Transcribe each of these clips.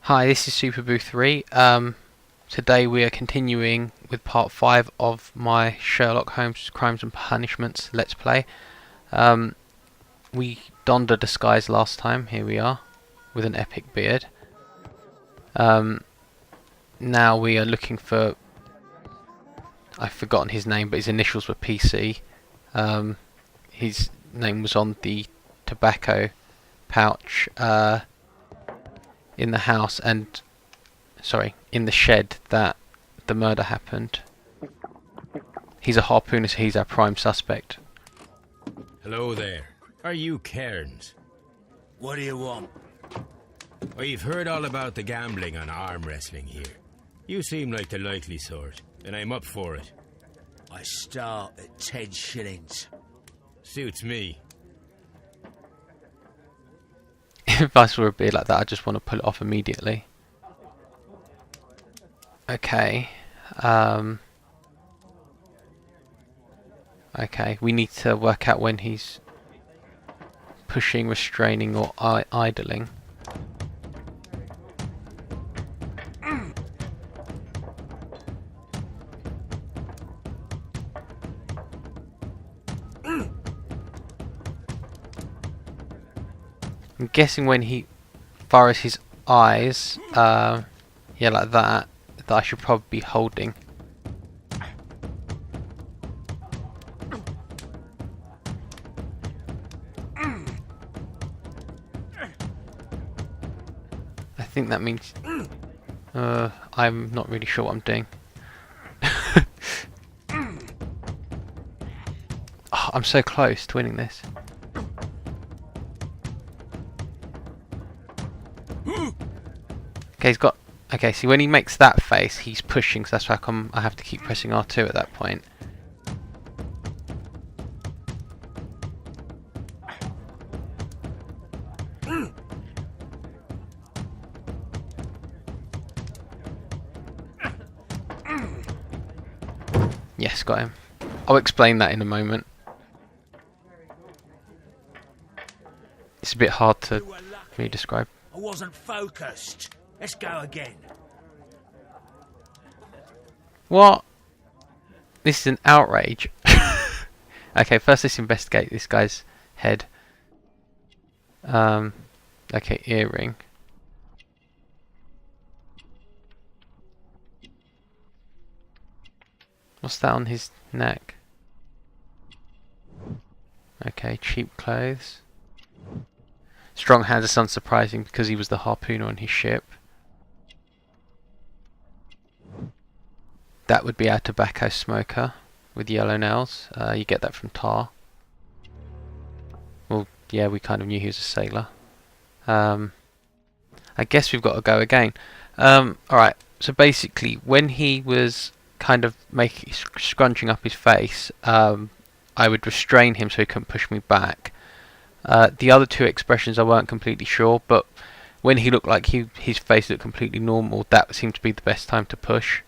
Hi, this is Superboo 3. Today we are continuing with part 5 of my Sherlock Holmes Crimes and Punishments Let's Play. We donned a disguise last time, here we are, with an epic beard. Now we are looking for... I've forgotten his name, but his initials were PC. His name was on the tobacco pouch in the house and... Sorry, in the shed that the murder happened. He's a harpooner, so he's our prime suspect. Hello there. Are you Cairns? What do you want? Well, you've heard all about the gambling on arm wrestling here. You seem like the likely sort, and I'm up for it. I start at 10 shillings. Suits me. If I saw a beard like that, I just want to pull it off immediately. Okay. Okay, we need to work out when he's pushing, restraining, or idling. I'm guessing when he furrows his eyes, yeah, like that I should probably be holding. I think that means... I'm not really sure what I'm doing. Oh, I'm so close to winning this. Okay, he's got... Okay, see, when he makes that face, he's pushing, so that's why I have to keep pressing R2 at that point. Yes, got him. I'll explain that in a moment. It's a bit hard to really describe. I wasn't focused. Let's go again. What? This is an outrage. Okay, first let's investigate this guy's head. Okay, earring. What's that on his neck? Okay, cheap clothes. Strong hands is unsurprising because he was the harpooner on his ship. That would be our tobacco smoker with yellow nails. You get that from tar. Well, yeah, we kind of knew he was a sailor. I guess we've got to go again. Alright, so basically, when he was kind of scrunching up his face, I would restrain him so he couldn't push me back. The other two expressions I weren't completely sure, but when he looked like his face looked completely normal, that seemed to be the best time to push.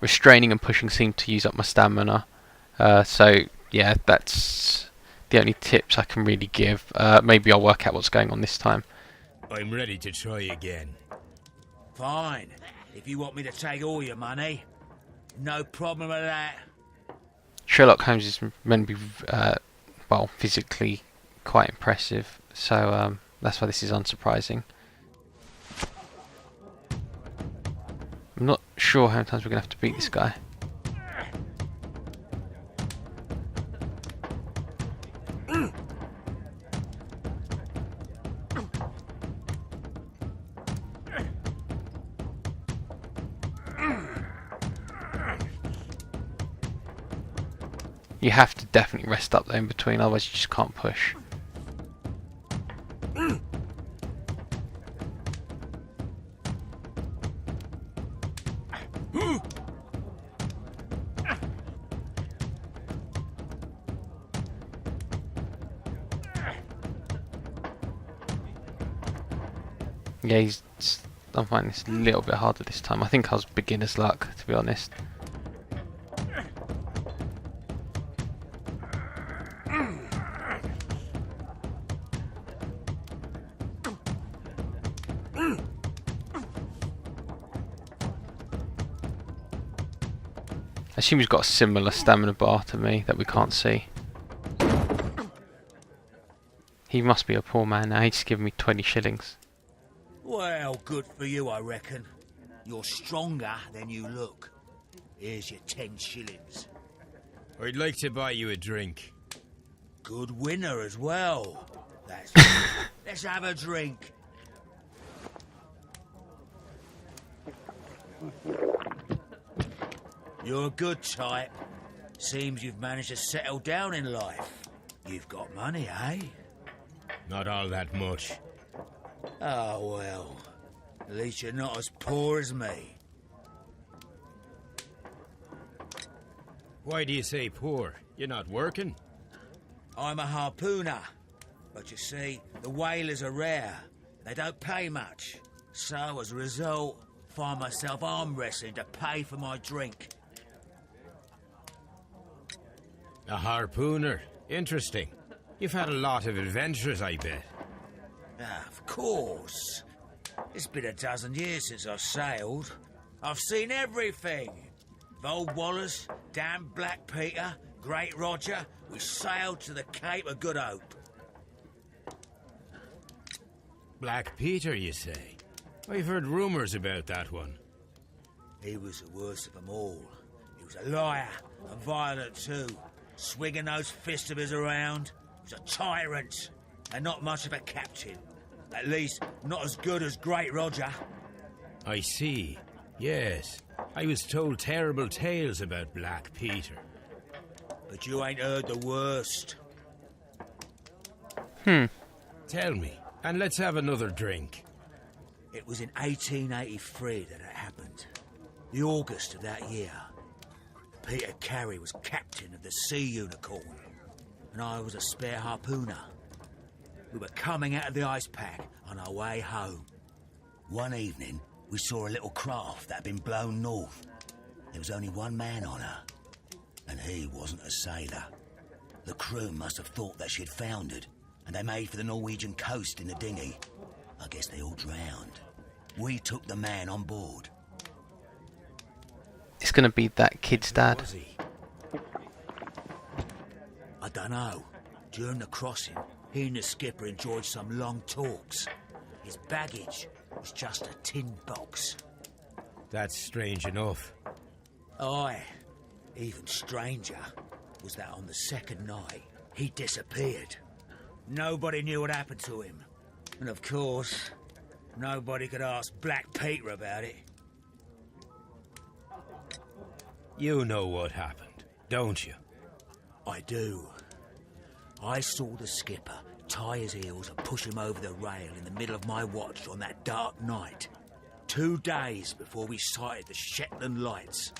Restraining and pushing seemed to use up my stamina. So yeah, that's the only tips I can really give. Maybe I'll work out what's going on this time. I'm ready to try again. Fine. If you want me to take all your money, no problem with that. Sherlock Holmes is meant to be, well, physically quite impressive, so that's why this is unsurprising. I'm not sure how many times we're going to have to beat this guy. You have to definitely rest up there in between, otherwise you just can't push. Yeah, I'm finding this a little bit harder this time. I think I was beginner's luck, to be honest. Mm. assume he's got a similar stamina bar to me that we can't see. He must be a poor man now. He's just given me 20 shillings. Well, good for you, I reckon. You're stronger than you look. Here's your 10 shillings. I'd like to buy you a drink. Good winner as well. That's Let's have a drink. You're a good type. Seems you've managed to settle down in life. You've got money, eh? Not all that much. Oh, well. At least you're not as poor as me. Why do you say poor? You're not working? I'm a harpooner. But you see, the whalers are rare. They don't pay much. So, as a result, find myself arm wrestling to pay for my drink. A harpooner? Interesting. You've had a lot of adventures, I bet. Ah, of course. It's been a dozen years since I've sailed. I've seen everything. Old Wallace, damn Black Peter, Great Roger. We sailed to the Cape of Good Hope. Black Peter, you say? I've heard rumours about that one. He was the worst of them all. He was a liar, and violent too. Swinging those fists of his around. He was a tyrant, and not much of a captain. At least, not as good as Great Roger. I see. Yes. I was told terrible tales about Black Peter. But you ain't heard the worst. Tell me, and let's have another drink. It was in 1883 that it happened. The August of that year. Peter Carey was captain of the Sea Unicorn, and I was a spare harpooner. We were coming out of the ice pack on our way home. One evening, we saw a little craft that had been blown north. There was only one man on her, and he wasn't a sailor. The crew must have thought that she had foundered, and they made for the Norwegian coast in the dinghy. I guess they all drowned. We took the man on board. It's gonna be that kid's dad. Was he? I dunno. During the crossing, he and the skipper enjoyed some long talks. His baggage was just a tin box. That's strange enough. Aye. Even stranger was that on the second night, he disappeared. Nobody knew what happened to him. And of course, nobody could ask Black Peter about it. You know what happened, don't you? I do. I saw the skipper tie his heels and push him over the rail in the middle of my watch on that dark night. 2 days before we sighted the Shetland lights.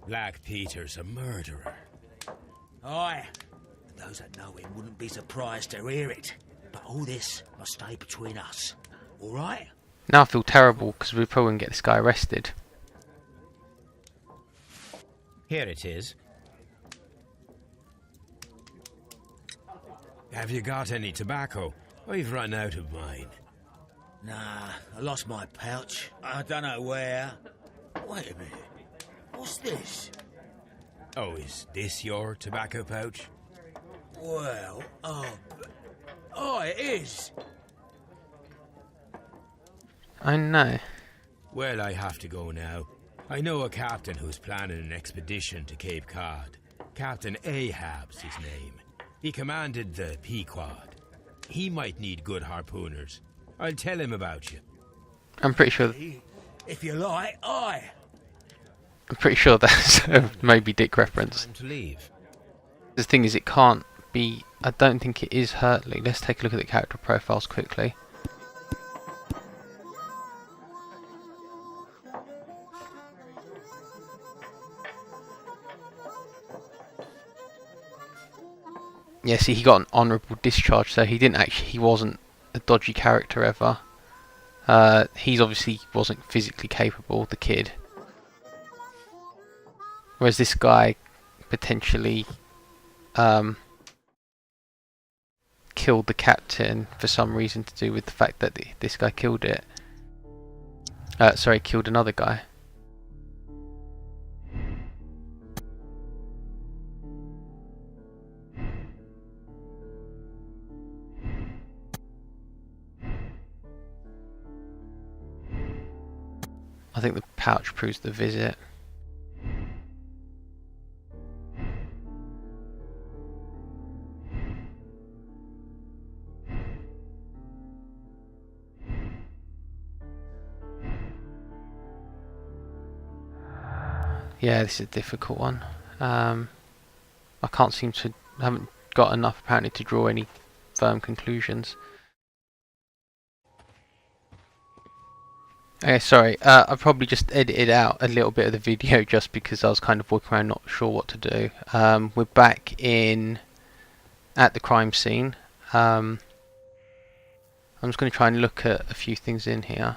Black Peter's a murderer. Aye. And those that know him wouldn't be surprised to hear it. But all this must stay between us. All right? Now I feel terrible because we probably won't get this guy arrested. Here it is. Have you got any tobacco? I've run out of mine. Nah, I lost my pouch. I don't know where. Wait a minute. What's this? Oh, is this your tobacco pouch? Well, oh, it is. I know. Well, I have to go now. I know a captain who's planning an expedition to Cape Cod. Captain Ahab's his name. He commanded the Pequod. He might need good harpooners. I'll tell him about you. I'm pretty sure. If you like, aye. I'm pretty sure that's a Moby Dick reference. Time to leave. The thing is, it can't be. I don't think it is Hurtley. Let's take a look at the character profiles quickly. Yeah, see, he got an honourable discharge, so he didn't actually. He wasn't a dodgy character ever. He's obviously wasn't physically capable, the kid. Whereas this guy potentially killed the captain for some reason to do with the fact that this guy killed it. Sorry, killed another guy. I think the pouch proves the visit. Yeah, this is a difficult one. I haven't got enough apparently to draw any firm conclusions. Okay, sorry, I probably just edited out a little bit of the video just because I was kind of walking around not sure what to do. We're back at the crime scene. I'm just going to try and look at a few things in here.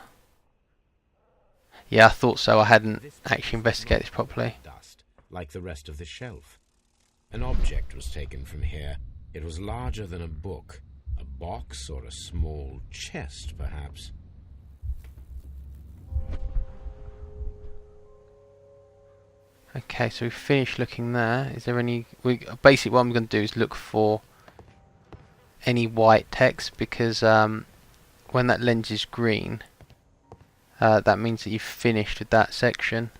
Yeah, I thought so. I hadn't actually investigated this properly. Dust, like the rest of the shelf. An object was taken from here. It was larger than a book. A box or a small chest, perhaps. Okay, so we've finished looking there. Is there any... basically what I'm going to do is look for any white text, because when that lens is green, that means that you've finished with that section.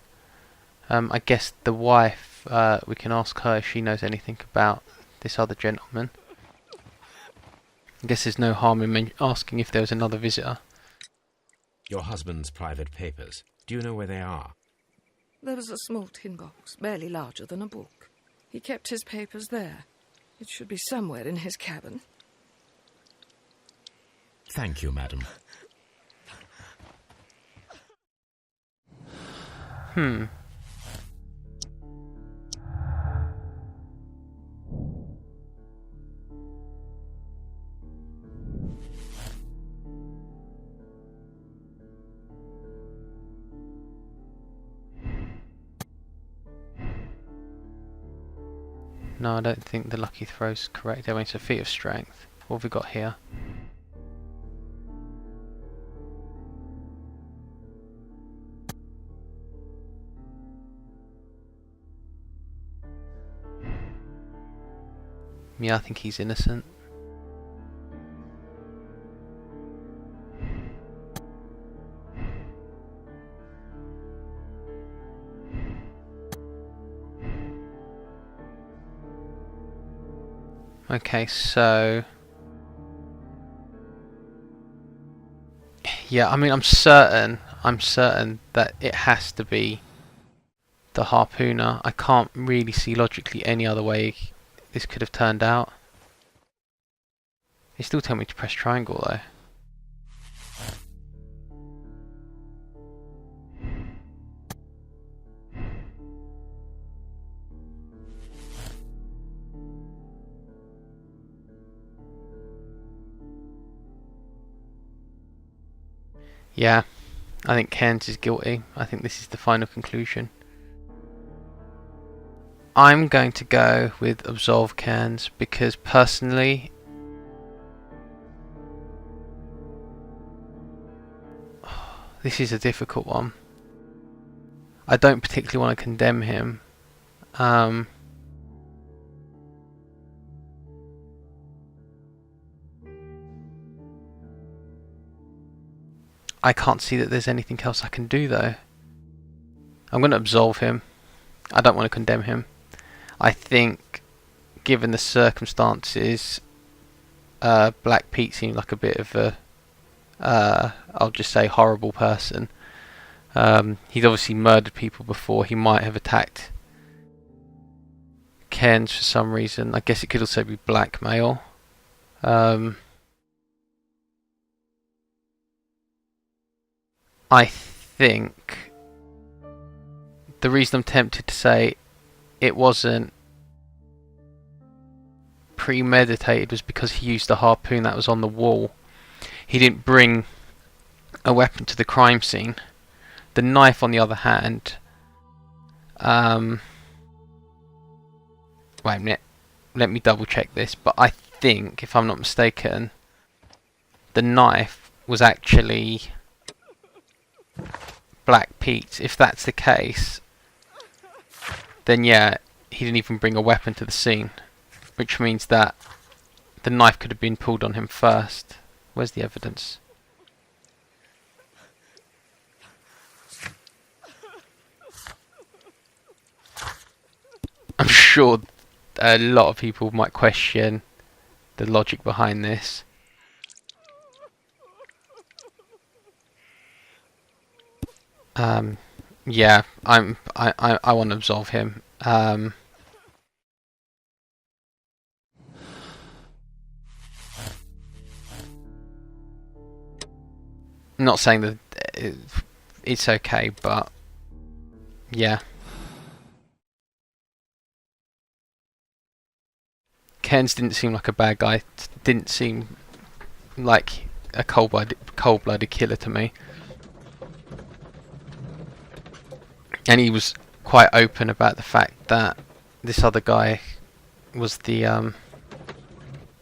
I guess the wife, we can ask her if she knows anything about this other gentleman. I guess there's no harm in asking if there was another visitor. Your husband's private papers. Do you know where they are? There was a small tin box, barely larger than a book. He kept his papers there. It should be somewhere in his cabin. Thank you, madam. No, I don't think the lucky throw's correct. I mean, it's a feat of strength. What have we got here? Yeah, I think he's innocent. Okay, so... yeah, I mean, I'm certain that it has to be the harpooner. I can't really see logically any other way this could have turned out. They still tell me to press triangle though. Yeah, I think Cairns is guilty. I think this is the final conclusion. I'm going to go with absolve Cairns because personally, this is a difficult one. I don't particularly want to condemn him. I can't see that there's anything else I can do though. I'm going to absolve him. I don't want to condemn him. I think, given the circumstances, Black Pete seemed like a bit of a, I'll just say, horrible person. He's obviously murdered people before. He might have attacked Cairns for some reason. I guess it could also be blackmail. I think the reason I'm tempted to say it wasn't premeditated was because he used the harpoon that was on the wall. He didn't bring a weapon to the crime scene. The knife, on the other hand, wait a minute, let me double check this, but I think, if I'm not mistaken, the knife was actually Black Pete's. If that's the case, then yeah, he didn't even bring a weapon to the scene, which means that the knife could have been pulled on him first. Where's the evidence? sure a lot of people might question the logic behind this. Yeah, I want to absolve him. Not saying that it's okay, but yeah. Cairns didn't seem like a bad guy. Didn't seem like a cold-blooded killer to me. And he was quite open about the fact that this other guy was the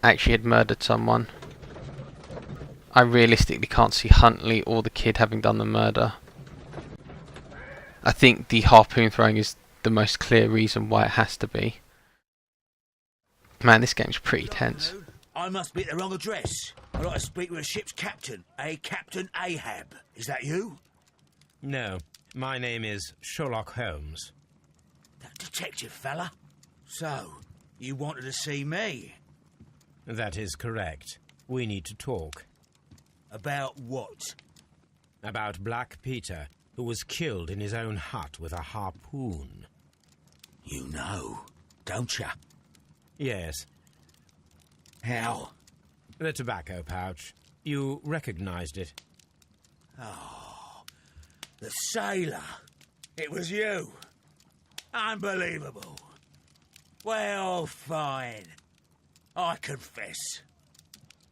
actually had murdered someone. I realistically can't see Huntley or the kid having done the murder. I think the harpoon throwing is the most clear reason why it has to be. Man, this game's pretty tense. I must be at the wrong address. I'd like to speak with a ship's captain, Captain Ahab. Is that you? No, my name is Sherlock Holmes. That detective fella? So, you wanted to see me? That is correct. We need to talk. About what? About Black Peter, who was killed in his own hut with a harpoon. You know, don't ya? Yes. How? The tobacco pouch. You recognized it. Oh, the sailor. It was you. Unbelievable. Well, fine. I confess.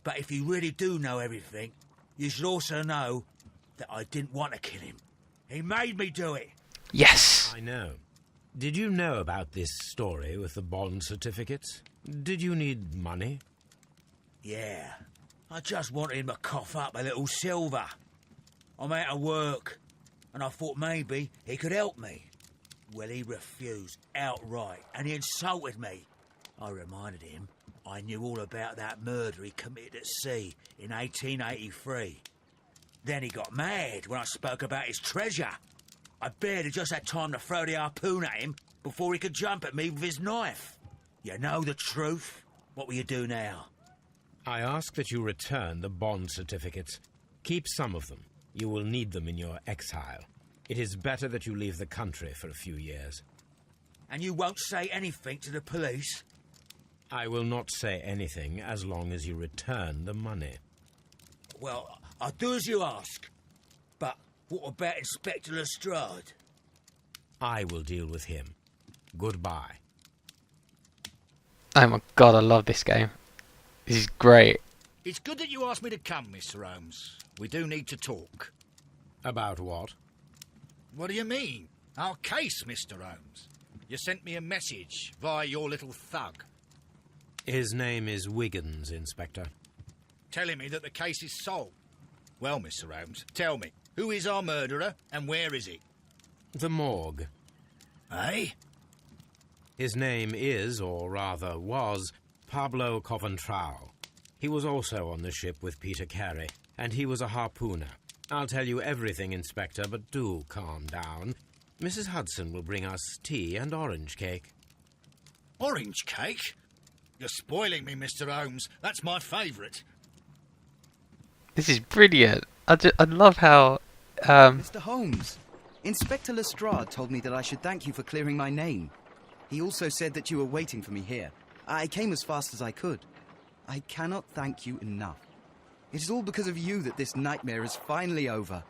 But if you really do know everything, you should also know that I didn't want to kill him. He made me do it. Yes! I know. Did you know about this story with the bond certificates? Did you need money? Yeah. I just wanted him to cough up a little silver. I'm out of work, and I thought maybe he could help me. Well, he refused outright, and he insulted me. I reminded him I knew all about that murder he committed at sea in 1883. Then he got mad when I spoke about his treasure. I barely just had time to throw the harpoon at him before he could jump at me with his knife. You know the truth. What will you do now? I ask that you return the bond certificates. Keep some of them. You will need them in your exile. It is better that you leave the country for a few years. And you won't say anything to the police? I will not say anything as long as you return the money. Well, I'll do as you ask. But what about Inspector Lestrade? I will deal with him. Goodbye. Oh my god, I love this game. This is great. It's good that you asked me to come, Mr. Holmes. We do need to talk. About what? What do you mean? Our case, Mr. Holmes. You sent me a message via your little thug. His name is Wiggins, Inspector. Telling me that the case is solved. Well, Mr. Holmes, tell me, who is our murderer and where is he? The morgue. Eh? His name is, or rather was, Pablo Coventrao. He was also on the ship with Peter Carey, and he was a harpooner. I'll tell you everything, Inspector, but do calm down. Mrs. Hudson will bring us tea and orange cake. Orange cake? You're spoiling me, Mr. Holmes. That's my favourite. This is brilliant. I love how... Mr. Holmes, Inspector Lestrade told me that I should thank you for clearing my name. He also said that you were waiting for me here. I came as fast as I could. I cannot thank you enough. It is all because of you that this nightmare is finally over.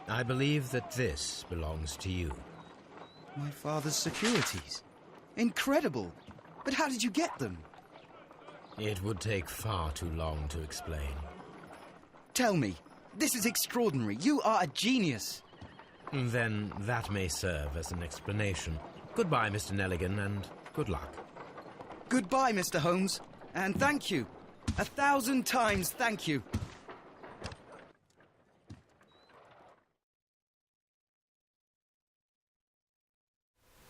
I believe that this belongs to you. My father's securities. Incredible! But how did you get them? It would take far too long to explain. Tell me. This is extraordinary. You are a genius. Then that may serve as an explanation. Goodbye, Mr. Nelligan, and good luck. Goodbye, Mr. Holmes. And thank you. 1,000 times thank you.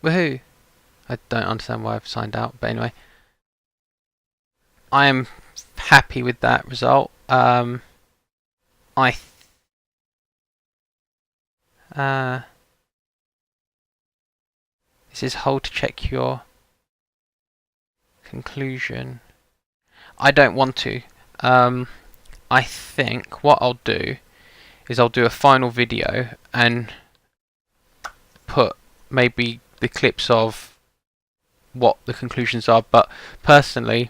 Woohoo! I don't understand why I've signed out, but anyway. I am happy with that result. This is hold to check your conclusion. I don't want to. I think what I'll do is I'll do a final video and put maybe the clips of what the conclusions are, but personally,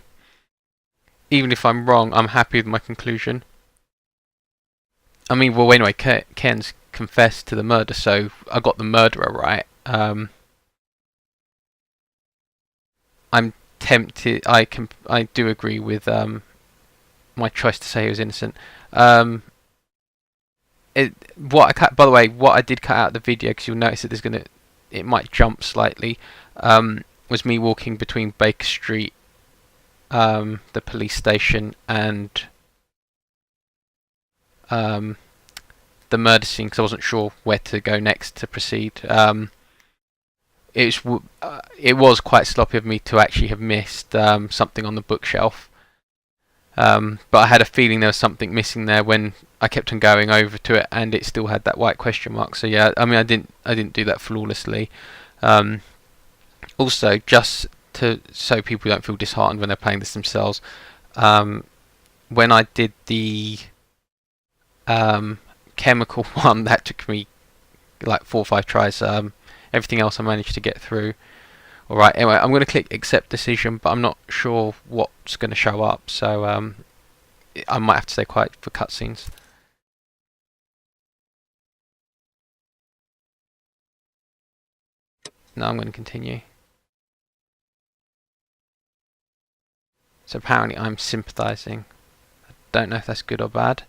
even if I'm wrong, I'm happy with my conclusion. I mean, well, anyway, Ken's confessed to the murder, so I got the murderer right. I'm tempted. I do agree with my choice to say he was innocent. By the way, what I did cut out of the video, because you'll notice that it might jump slightly, was me walking between Baker Street, the police station, and the murder scene, because I wasn't sure where to go next to proceed. It was quite sloppy of me to actually have missed something on the bookshelf, but I had a feeling there was something missing there when I kept on going over to it, and it still had that white question mark. So yeah, I mean, I didn't do that flawlessly. Also, just so people don't feel disheartened when they're playing this themselves, when I did the chemical one, that took me like 4 or 5 tries. Everything else I managed to get through. Alright, anyway, I'm going to click accept decision, but I'm not sure what's going to show up, so I might have to stay quiet for cutscenes. No, I'm going to continue. So apparently I'm sympathising. I don't know if that's good or bad.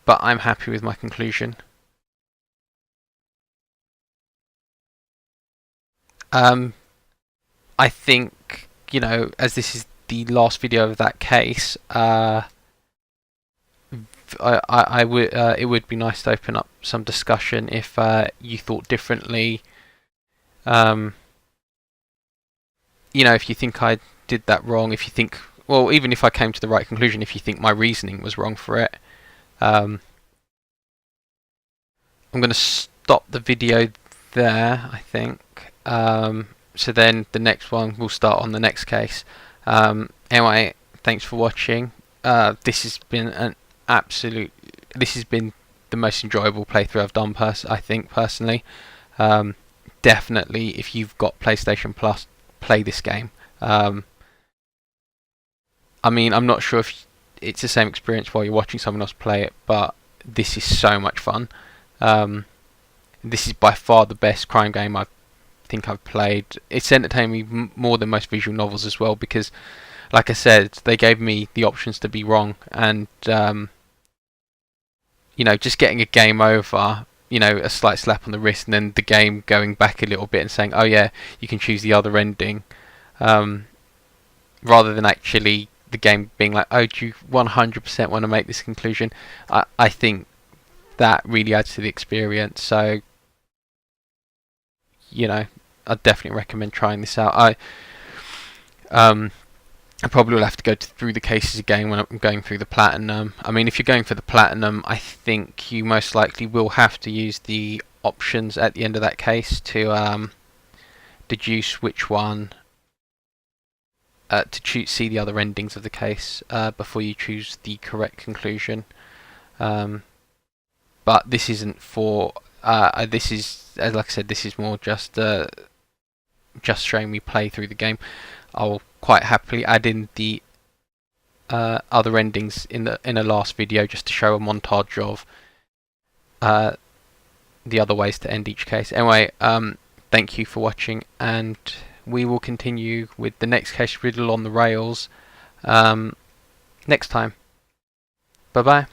But I'm happy with my conclusion. I think, as this is the last video of that case, it would be nice to open up some discussion if you thought differently. If you think I did that wrong, if you think, well, even if I came to the right conclusion, if you think my reasoning was wrong for it. I'm going to stop the video there, I think. So then the next one will start on the next case. Anyway, thanks for watching. This has been the most enjoyable playthrough I've done, I think, personally. Definitely, if you've got PlayStation Plus, play this game. I mean, I'm not sure if it's the same experience while you're watching someone else play it, but this is so much fun. This is by far the best crime game I think I've played. It's entertained me more than most visual novels as well, because, like I said, they gave me the options to be wrong, and just getting a game over, a slight slap on the wrist, and then the game going back a little bit and saying, oh yeah, you can choose the other ending, rather than actually the game being like, oh, do you 100% want to make this conclusion? I think that really adds to the experience. So, I'd definitely recommend trying this out. I probably will have to go through the cases again when I'm going through the platinum. I mean, if you're going for the platinum, I think you most likely will have to use the options at the end of that case to deduce which one, to see the other endings of the case before you choose the correct conclusion. But this isn't for. This is, like I said, this is more just showing me play through the game. I'll quite happily add in the other endings in a last video, just to show a montage of the other ways to end each case. Anyway, thank you for watching, and we will continue with the next case, Riddle on the Rails, next time. Bye bye.